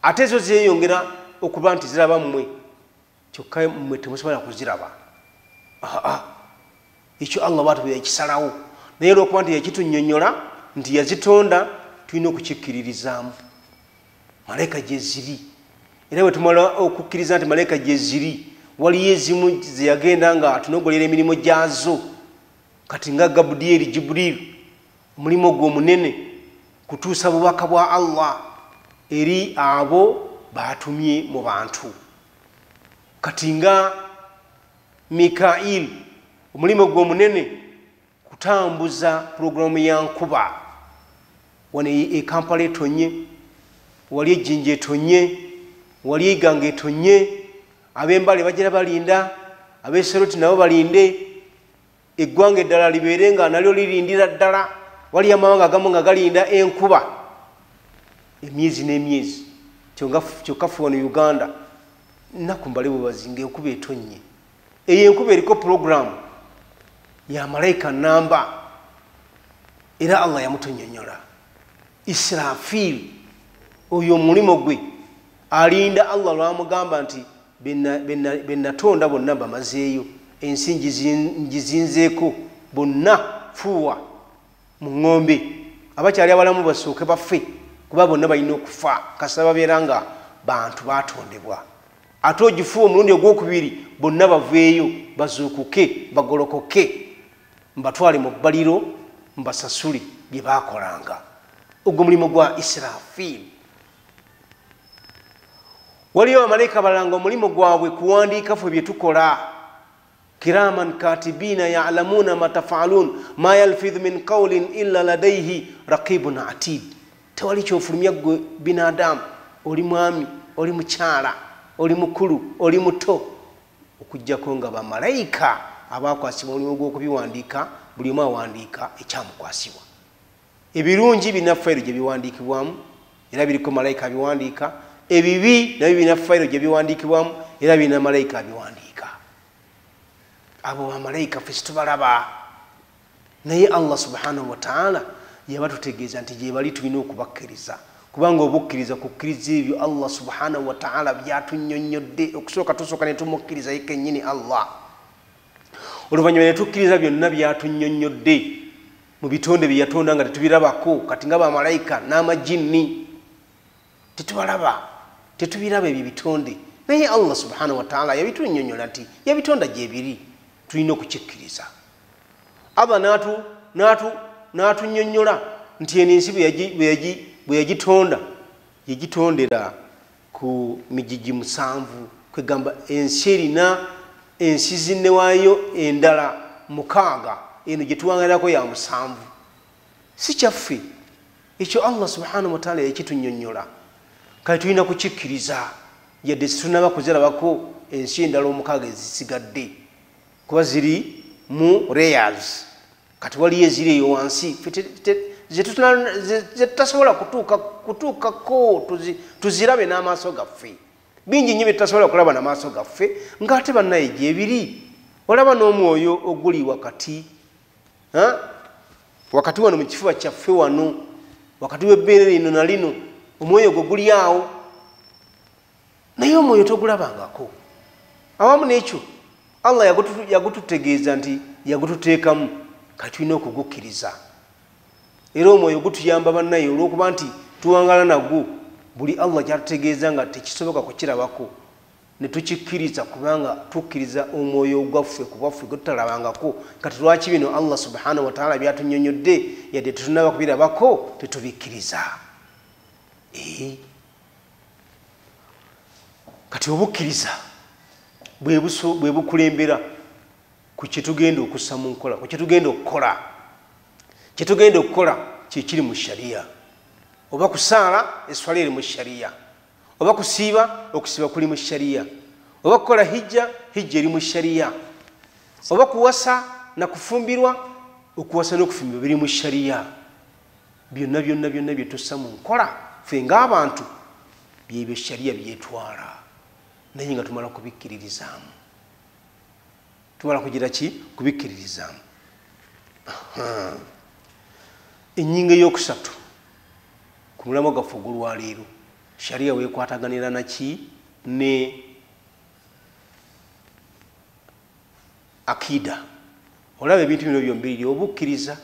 ate zo zeeyongera okuba nti ziraba mmwe kyokka mmwe temusobola kuziraba ekyo Allah bw'atyo yakisalawo naye olw'okuba nti yakitunnyonnyola nti yazitonda tulina okukikkiririzaamu malayika gye ziri era bwe tumala okukkiriza nti malayika gye ziri waliyo ezimu ze yagenda nga atunogolera emirimu gyazo kati nga Gabudyeri Jibuliru omulimu gwe omunene kutuusa bubaka bwa Allah eri abo batumye mu bantu kati nga Mikail omulimu gwe omunene kutambuza programu ya nkuba wano Kampala etonye wali ejjinja etonye wali eganga etonye ab'embale bagira balinda ab'eseroti nabo balinde eggwanga eddala libeere nga nalyo lirindira ddala wali amawanga agamu nga galinda enkuba emyezi n'emyezi kyokka ffe wano Uganda nnaku mbale bwe bazinga enkuba etonye eyo enkuba eriko programu ya malayika namba era Allah yamutonnyonnyola Israfil oyo omulimo gwe alinda Allah lwamugamba nti bennatonda bonna mbamazeeyo ensi ngizinzeeko bonna fuuwa mu ŋŋombe abakyali abalamu basooke baffe kuba bonna balina okufa kasita babeera nga bantu batondebwa ate ogifuuwa omulundi ogwokubiri bonna baveeyo bazuukuke bagolokoke mbatwale mu bbaliro mbasasule bye baakolanga ogwo mulimu gwa Israfil waliyo abamalayika balala nga omulimu gwabwe kuwandiika ffe bye tukola kiraman katibina ya'lamuna ma taf'alun ma yalfidhu min qawlin illa ladayhi raqibun atid tewali kyofulumya gwe binadamu oli mwami oli mukyala oli mukulu oli muto okujjako nga bamalayika abakwasibwa omulimu gw'okubiwandiika buli omu awandiika ekyamukwasibwa ebirungi binaffe gye biwandiikibwamu era biriko malayika abiwandiika, ebibi nabyo birina fayiro gye biwandiikibwamu era birina malayika abiwandiika. Abo bamalayika ffe situbalaba, naye Allah subhanahu wa ta'ala yabatutegeeza nti gye bali tulina okubakkiriza, kubanga obukkiriza kukkiriza ebyo Allah subhanahu wa ta'ala byatunnyonnyodde. Okusooka tusooka ne tumukkiriza ye kennyini Allah, oluvannyuma ne tukkiriza byonna byatunnyonnyodde mu bitonde bye yatonda nga tetubirabako. Kati nga bamalayika n'amajinni tetubalaba, tetubiraba ebyo bitonde, naye Allah subhanahu wa ta'ala yabitunnyonnyola nti yabitonda gye biri, tulina okukikkiriza. Allah n'atunnyonnyola nti eno ensi bwe yagitonda yagitondera ku mijiji 7, kwegamba ensi erina ensi zinewaayo endala 6, eno gye tuwangalirako ya 7. Si kyaffe ekyo, Allah subhanahu wa ta'ala yakitunnyonnyola, kale tulina kukikkiriza yadde situnaba kuzirabako ensi endala 6 ezisigadde, kuba ziri mu layers. Kati waliyo eziri eyo wansi zetutasobola kutuukako tuzirabe n'amaaso gaffe. Bingi nnyo bye tutasobola kulaba n'amaaso gaffe, ng'ate bannaye gyebiri. Olaba n'omwoyo oguli wakati wano mu kifuba kyaffe wano, wakati w'ebbeere lino na lino, omwoyo ogwo guli awo, naye omwoyo togulabangako. Awamu n'ekyo Allah yagututegeeza nti yagututeekamu, kati tulina okugukkiriza. Era omwoyo gutuyamba bannaye olw'okuba nti tuwangala nagwo buli Allah gyatutegeeza nga tekisoboka kukirabako, ne tukikkiriza kubanga tukkiriza omwoyo gwaffe ku bwaffe gwe tutalabangako. Kati lwaki bino Allah subhanahu wa ta'ala byatunnyonnyodde yadde tetunaba kubirabako tetubikkiriza? Kati obukkiriza bwe bukulembera ku kyetugenda okussa mu nkola, ku kyetugenda okukola. Kyetugenda okukola kyekiri mu shariya. Oba kusaala, eswala eri mu shariya. Oba kusiiba, okusiiba kuli mu shariya. Oba kukola hijja, hijja eri mu shariya. Oba kuwasa na kufumbirwa, okuwasa n'okufumbirwa biri mu shariya. Byonna bye tussa mu nkola ffe ng'abantu byebyo shariya byetwala, naye nga tumala kubikkiririzaamu. Tumala kugira ki? Kubikkiririzaamu. Ennyingo ey'okusatu ku mulamwa gwaffe ogw'olwaleero, shariya weekwataganira naki? Ne akida. Olaba ebintu bino byombiriri, obukkiriza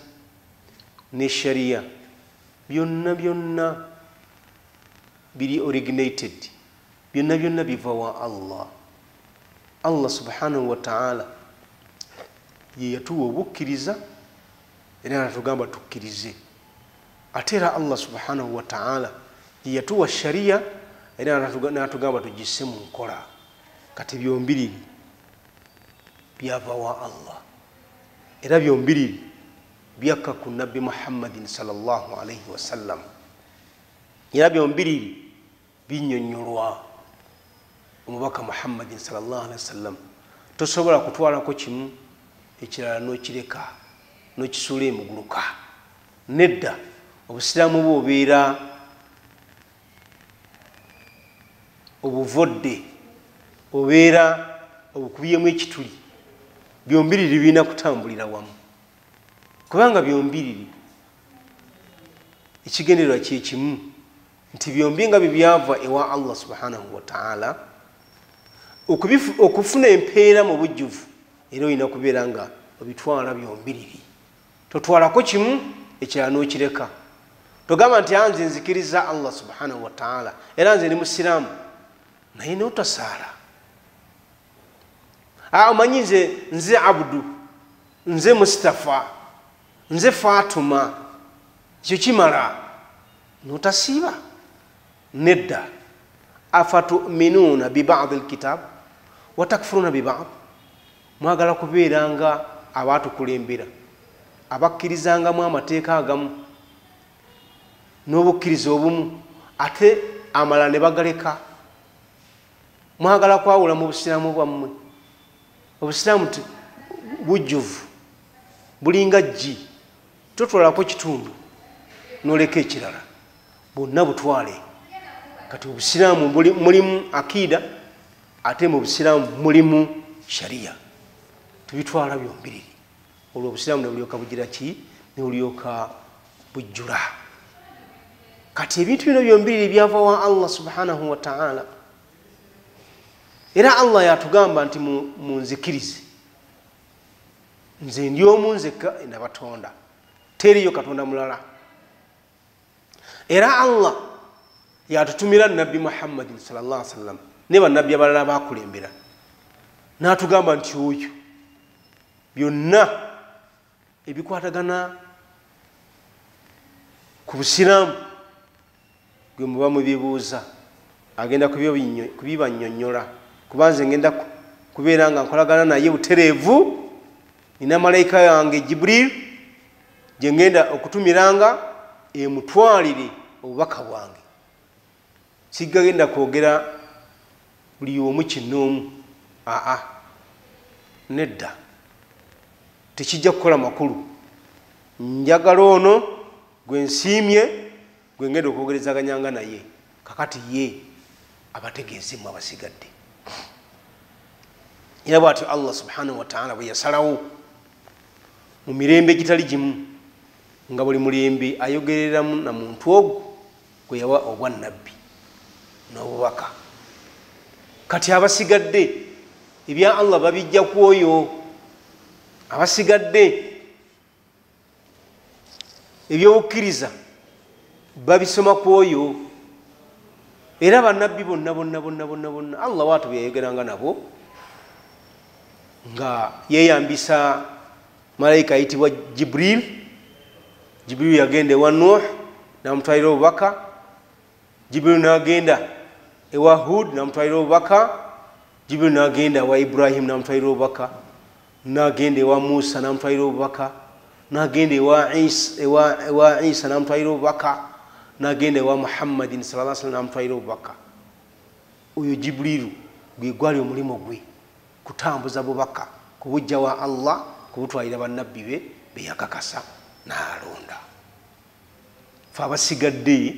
ne shariya, byonna biri originated, byonna biva wa Allah. Allah subhanahu wa ta'ala ye yatuwa obukkiriza era natugamba tukkirize. Ate era Allah subhanahu wa ta'ala ye yatuwa shariya era natugamba tugisse mu nkola. Kati byombiriri byava wa Allah era byombiriri byakka ku nabbi Muhammadin sallallahu alayhi wa sallam, era byombiriri binnyonnyolwa omubaka Muhammadin sallallahu alayhi wa sallam. Tosobola kutwalako kimu ekirala n'okireka n'okisuula emuguluka. Nedda, obusiraamu bubeera obuvodde, obeera obukubyemu ekituli. Byombiriri birina kutambulira wamu, kubanga byombiriri ekigendererwa kye kimu, nti byombi nga bibyava ewa Allah subhanahu wa ta'ala. Okufuna empeera mu bujjuvu era olina kubeera nga obitwala byombiriri. Totwalako kimu ekirala n'okireka. Togamba nti anze nzikiriza Allah subhanahu wa ta'ala era nze ndi musiraamu naye n'otasaala. Omanyi nze Abdu, nze Mustafa, nze Fatuma, ekyo kimala n'otasiiba. Nedda. Afatu'minuuna bi ba'd al-kitab wa takfuruna bi ba'd. Mwagala kubeera nga abaatukulembera abakkirizangamu amateeka agamu n'obukkiriza obumu ate amalala ne bagaleka. Mwagala kwawula mu busiraamu bwammwe. Obusiraamu bujjuvu bulinga jji, totwalako kitundu n'oleka ekirala. bonna butwale kati obusiraamu mulimu akida ate mu busiraamu mulimu sharia tubitwala byombiriri olwo obusiraamu ne bulyoka bugira ki ne bulyoka bujjula kati ebintu bino byombiriri byava wa Allah subhanahu wa ta'ala era Allah yatugamba nti munzikirize nze ndi omu nzekka nabatonda teriyo katonda mulala era Allah yatutumira nabbi Muhammad sallallahu alaihi wasallam ne bannabbi abalala bakulembera n'atugamba nti oyo byonna ebikwatagana ku busiraamu gwe muba mubibuuza agenda kubibannyonnyola kubanze ngenda kubeera nga nkolagana naye butereevu nina malayika yange Jibril gye ngenda okutumiranga emutwalire obubaka bwange sigagenda kwogera buli omu kinoomu nedda tekijja kukola makulu njagala ono gwe nsiimye gwe ngenda okwogerezaganyanga naye kakati ye abategeezemu abasigadde era bw'atyo Allah subhanahu wa ta'ala bwe yasalawo mu mirembe gitali gimu nga buli mulembe ayogereramu na muntu ogwo gwe yawa obwannabbi n'obubaka kati abasigadde ebya Allah babijja ku oyo abasigadde ebyobukkiriza babisoma ku oyo era bannabbi bonna Allah waatu byeyayogeranga nabo nga yeyambisa malayika ayitibwa Jibril yagenda ewa Nuh namutwalira obubaka Jibril n'agenda ewa Hud namutwalira obubaka Jibril n'agenda ewa Ibrahim namutwalira obubaka n'agenda ewa Musa namutwalira obubaka n'agenda ewa Isa namutwalira obubaka n'agenda ewa Muhammadin sallallahu alaihi wasallam namutwalira obubaka oyo Jibril gwe gwali omulimu gwe kutambuza bubaka kubujja wa Allah kubutwalira bannabbi be beyakakasa n'alonda fe abasigadde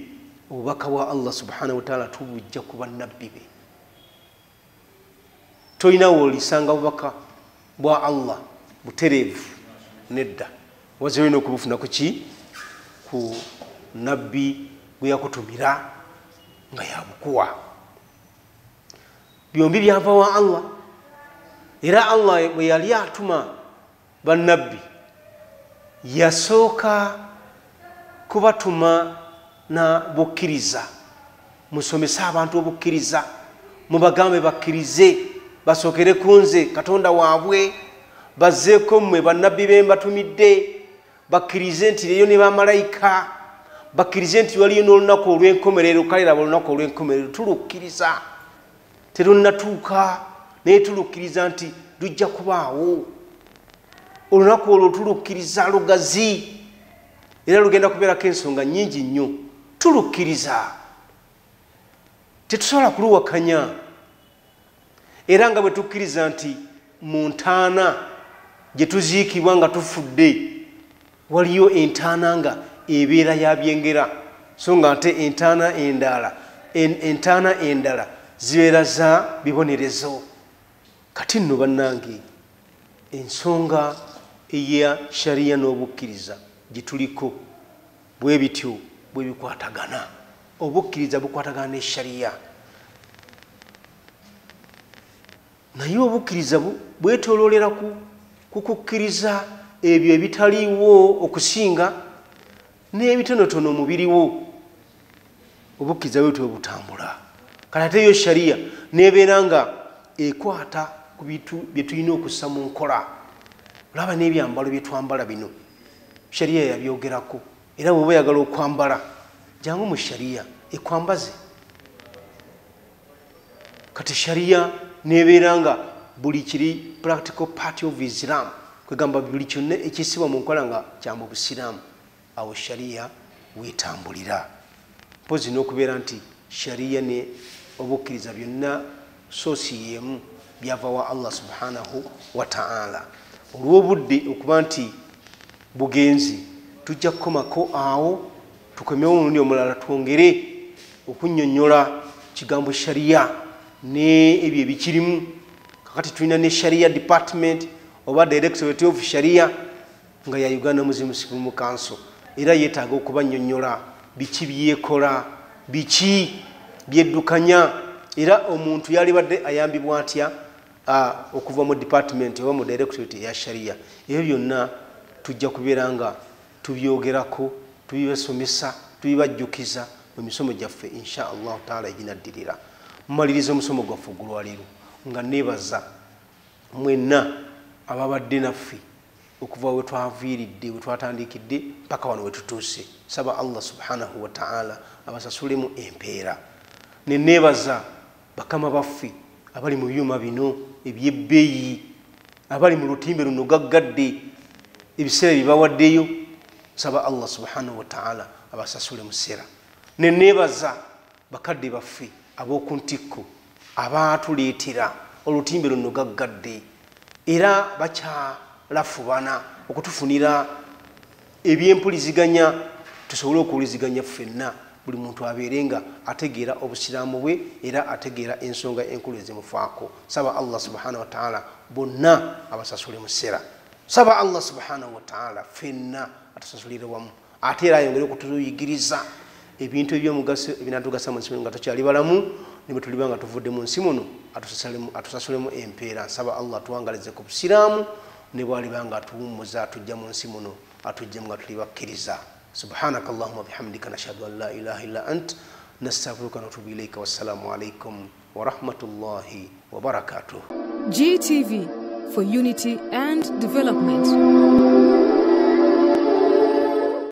obubaka bwa Allah subhanahu wa ta'ala tubujja ku bannabbi be tolinawo olisanga bubaka bwa Allah butereevu nedda waze olina okubufuna kuki ku nabbi gwe yakutumira nga yabukuwa byombi byava wa Allah era Allah bwe yali atuma bannabbi yasooka kubatuma na bukkiriza musomesa abantu obukkiriza mubagambe bakkirize basookere ku nze katonda waabwe bazzeeko mmwe bannabbi be mbatumidde bakkirize nti leero ne bamalayika bakkirize nti waliyo n'olunaku olw'enkomerero kale laba olunaku olw'enkomerero tulukkiriza terunnatuuka naye tulukkiriza nti lujja kubaawo olunaku olwo tulukkiriza lugazi era lugenda kubeerako ensonga nnyingi nnyo tulukkiriza tetusobola kuluwakanya era nga bwe tukkiriza nti mu ntaana gye tuziikibwa nga tufudde waliyo entaana nga ebeera ya byengera so nga ate entaana endala zibeera za bibonerezo kati nno bannange ensonga eya sharia n'obukkiriza gituliko bwe bityo bwe bikwatagana obukkiriza bukwatagana ne sharia naye obukkiriza bwetooloolera kukukkiriza ebyo ebitaliiwo okusinga n'ebitonotono mubiriwo obukkiriza bwetyo butambula kale ate yo sharia nebeera nga ekwata ku bintu bye tulina okussa mu nkola olaba n'ebyambalo bye twambala bino sharia yabyogerako era bw'oba oyagala okwambala jangu mu sharia ekwambaze kati sharia nebeera nga buli kiri practical part of Islam kwegamba buli kyonna ekisibwa mu nkola nga kya mu busiraamu awo sharia weetambulira mpozi n'okubeera nti sharia ne obukkiriza byonna soosi yemu byava wa Allah subhanahu wa ta'ala olw'obudde okuba nti bugenzi tujja kukomako awo tukomewo omulundi omulala twongere okunnyonnyola kigambo sharia ne ebyo ebikirimu. Kakati tulina ne sharia department oba directorate of sharia nga ya Uganda Muslim Council, era yeetaaga okubannyonnyola biki byekola, biki byeddukanya, era omuntu yalibadde ayambibwa atya okuva mu department oba mu directorate ya sharia. Ebyo byonna tujja kubeera nga tubyogerako, tubibasomesa, tubibajjukiza mu misomo gyaffe insha Allah taala eginaddirira. Mmaliriza omusomo gwaffe ogulwaliro nga neebaza mwenna ababadde naffe okuva we twaviiridde, we twatandikidde paka wano we tutuuse. Saba Allah subhanahu wa ta'ala abasasulemu empeera. Ne neebaza bakama baffe abali mu byuma bino ebyebbeeyi, abali mu lutimbe luno gaggadde, ebiseera bibawaddeyo. Saba Allah subhanahu wa ta'ala abasasule musera. Ne neebaza bakadde baffe ab'oku ntikko abaatuleetera olutimbe luno gaggadde, era bakyalafubana okutufunira ebyempuliziganya tusobole okuwuliziganya ffenna, buli muntu abeere nga ategeera obusiraamu bwe era ategeera ensonga enkulu ezimufaako. Saba Allah subhanahu wa ta'ala bonna abasasule musera. Saba Allah subhanahu wa ta'ala ffenna atusasulire wamu, ate era ayongere okutuyigiriza ebintu ebyomugaso ebinatugasa mu nsi nga tukyali balamu, ne bwe tuliba nga tuvudde mu nsi muno atusasulemu empeera. Nsaba Allah tuwangalize ku busiraamu, ne bwaliba nga atuwummuza atujja mu nsi muno atujjemu nga tuli bakkiriza. Subhanaka Allahumma bihamdika nashhadu an la ilaha illa ant nastaghfiruka wa natubu ilayka. Wassalamu alaykum wa rahmatullahi wa barakatuh. GTV for unity and development.